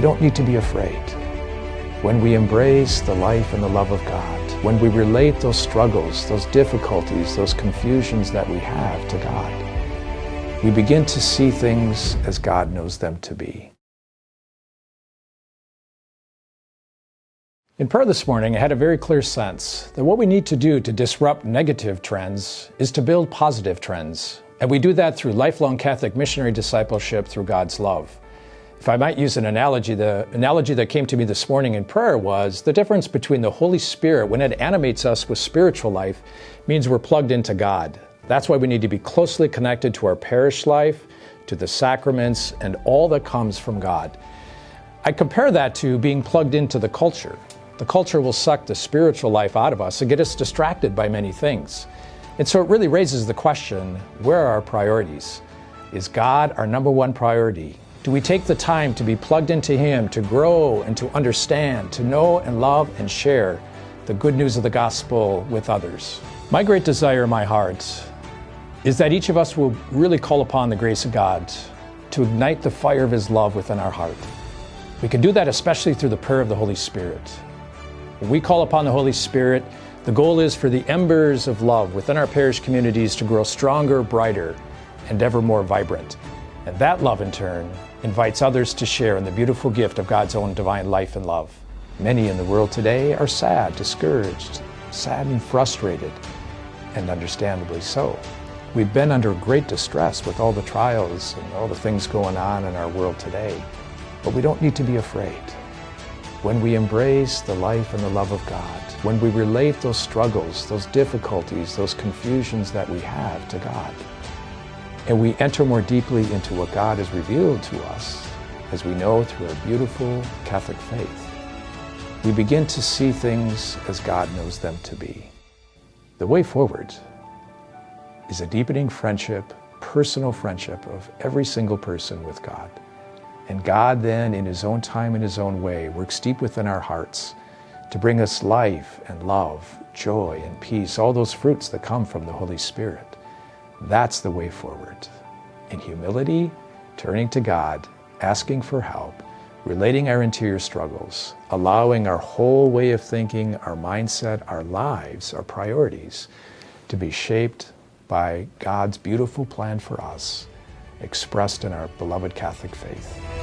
don't need to be afraid. When we embrace the life and the love of God, when we relate those struggles, those difficulties, those confusions that we have to God, we begin to see things as God knows them to be. In prayer this morning, I had a very clear sense that what we need to do to disrupt negative trends is to build positive trends. And we do that through lifelong Catholic missionary discipleship through God's love. If I might use an analogy, the analogy that came to me this morning in prayer was the difference between the Holy Spirit, when it animates us with spiritual life, means we're plugged into God. That's why we need to be closely connected to our parish life, to the sacraments, and all that comes from God. I compare that to being plugged into the culture. The culture will suck the spiritual life out of us and get us distracted by many things. And so it really raises the question, where are our priorities? Is God our number one priority? Do we take the time to be plugged into Him, to grow and to understand, to know and love and share the good news of the gospel with others? My great desire in my heart is that each of us will really call upon the grace of God to ignite the fire of His love within our heart. We can do that especially through the prayer of the Holy Spirit. When we call upon the Holy Spirit, the goal is for the embers of love within our parish communities to grow stronger, brighter, and ever more vibrant. And that love, in turn, invites others to share in the beautiful gift of God's own divine life and love. Many in the world today are sad, discouraged, sad and frustrated, and understandably so. We've been under great distress with all the trials and all the things going on in our world today, but we don't need to be afraid. When we embrace the life and the love of God, when we relate those struggles, those difficulties, those confusions that we have to God, and we enter more deeply into what God has revealed to us, as we know through our beautiful Catholic faith, we begin to see things as God knows them to be. The way forward is a deepening friendship, personal friendship of every single person with God. And God then, in His own time and His own way, works deep within our hearts to bring us life and love, joy and peace, all those fruits that come from the Holy Spirit. That's the way forward. In humility, turning to God, asking for help, relating our interior struggles, allowing our whole way of thinking, our mindset, our lives, our priorities to be shaped by God's beautiful plan for us, expressed in our beloved Catholic faith.